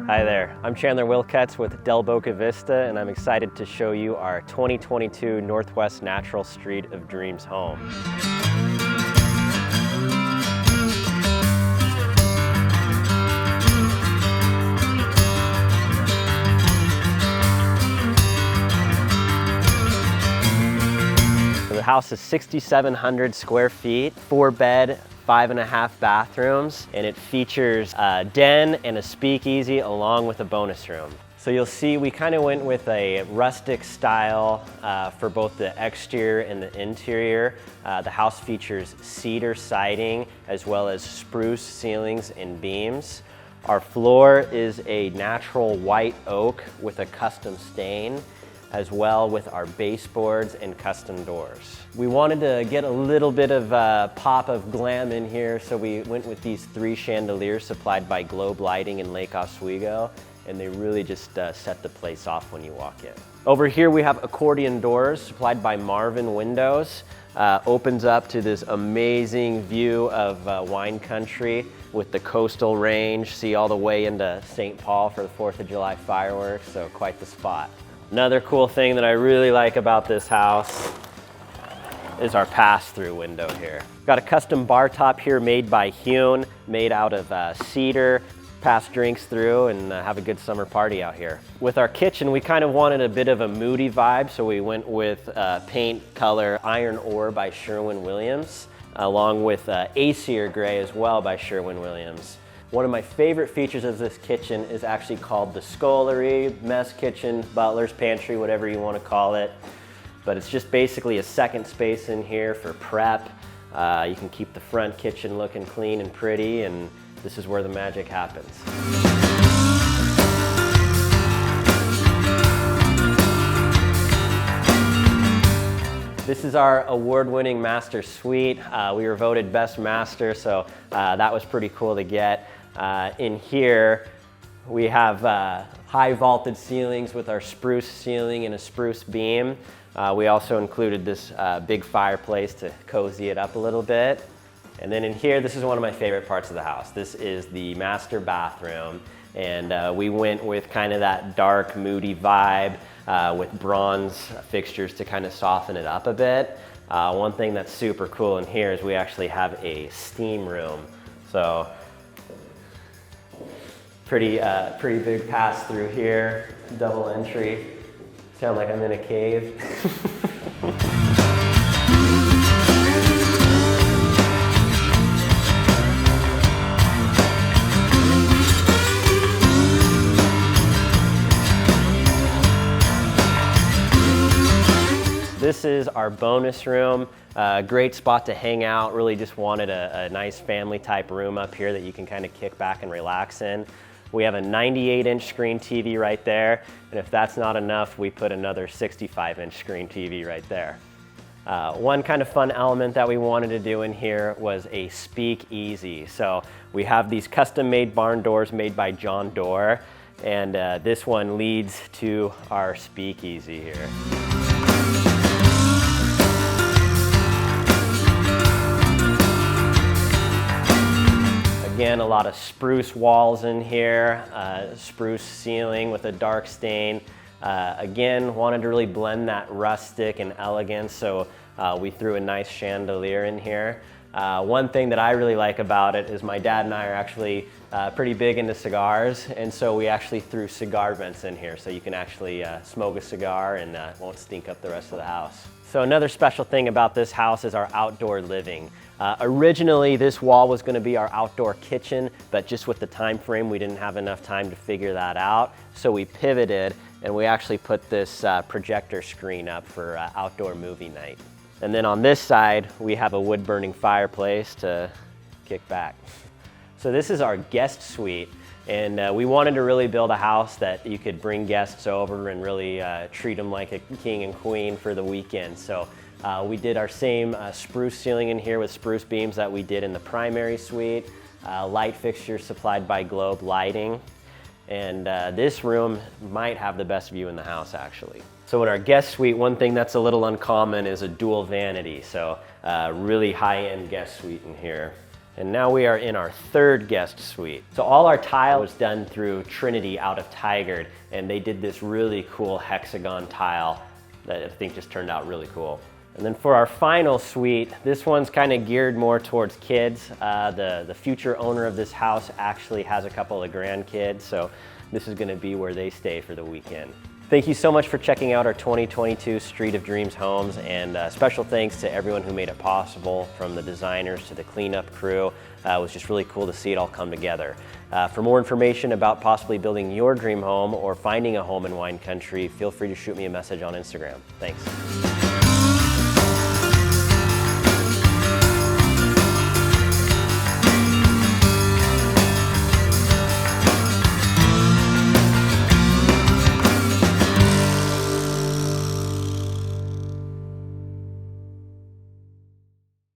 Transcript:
Hi there, I'm Chandler Wilketz with Del Boca Vista, and I'm excited to show you our 2022 Northwest Natural Street of Dreams home. The house is 6,700 square feet, 4-bed, 5.5 bathrooms, and it features a den and a speakeasy along with a bonus room. So you'll see we kind of went with a rustic style for both the exterior and the interior. The house features cedar siding as well as spruce ceilings and beams. Our floor is a natural white oak with a custom stain, as well with our baseboards and custom doors. We wanted to get a little bit of pop of glam in here, so we went with these 3 chandeliers supplied by Globe Lighting in Lake Oswego, and they really just set the place off when you walk in. Over here we have accordion doors supplied by Marvin Windows. Opens up to this amazing view of wine country with the coastal range. See all the way into St. Paul for the 4th of July fireworks, so quite the spot. Another cool thing that I really like about this house is our pass-through window here. Got a custom bar top here made by Hune, made out of cedar. Pass drinks through and have a good summer party out here. With our kitchen, we kind of wanted a bit of a moody vibe, so we went with paint color Iron Ore by Sherwin-Williams, along with Acier Gray as well by Sherwin-Williams. One of my favorite features of this kitchen is actually called the scullery, mess kitchen, butler's pantry, whatever you want to call it. But it's just basically a second space in here for prep. You can keep the front kitchen looking clean and pretty, and this is where the magic happens. This is our award-winning master suite. We were voted best master, so that was pretty cool to get. In here, we have high vaulted ceilings with our spruce ceiling and a spruce beam. We also included this big fireplace to cozy it up a little bit. And then in here, this is one of my favorite parts of the house. This is the master bathroom, and we went with kind of that dark, moody vibe with bronze fixtures to kind of soften it up a bit. One thing that's super cool in here is we actually have a steam room. So pretty big pass through here, double entry. Sound like I'm in a cave. This is our bonus room. Great spot to hang out. Really just wanted a nice family type room up here that you can kind of kick back and relax in. We have a 98-inch screen TV right there, and if that's not enough, we put another 65-inch screen TV right there. One kind of fun element that we wanted to do in here was a speakeasy. So we have these custom-made barn doors made by John Doerr, and this one leads to our speakeasy here. Again, a lot of spruce walls in here, spruce ceiling with a dark stain. Again, wanted to really blend that rustic and elegance, so we threw a nice chandelier in here. One thing that I really like about it is my dad and I are actually pretty big into cigars, and so we actually threw cigar vents in here, so you can actually smoke a cigar and it won't stink up the rest of the house. So another special thing about this house is our outdoor living. Originally, this wall was going to be our outdoor kitchen, but just with the time frame, we didn't have enough time to figure that out. So we pivoted, and we actually put this projector screen up for outdoor movie night. And then on this side, we have a wood-burning fireplace to kick back. So this is our guest suite, and we wanted to really build a house that you could bring guests over and really treat them like a king and queen for the weekend. So we did our same spruce ceiling in here with spruce beams that we did in the primary suite, light fixtures supplied by Globe Lighting, and this room might have the best view in the house actually. So in our guest suite, one thing that's a little uncommon is a dual vanity, so really high-end guest suite in here. And now we are in our third guest suite. So all our tile was done through Trinity out of Tigard, and they did this really cool hexagon tile that I think just turned out really cool. And then for our final suite, this one's kind of geared more towards kids. The future owner of this house actually has a couple of grandkids, so this is going to be where they stay for the weekend. Thank you so much for checking out our 2022 Street of Dreams homes, and special thanks to everyone who made it possible, from the designers to the cleanup crew. It was just really cool to see it all come together. For more information about possibly building your dream home or finding a home in wine country, feel free to shoot me a message on Instagram. Thanks.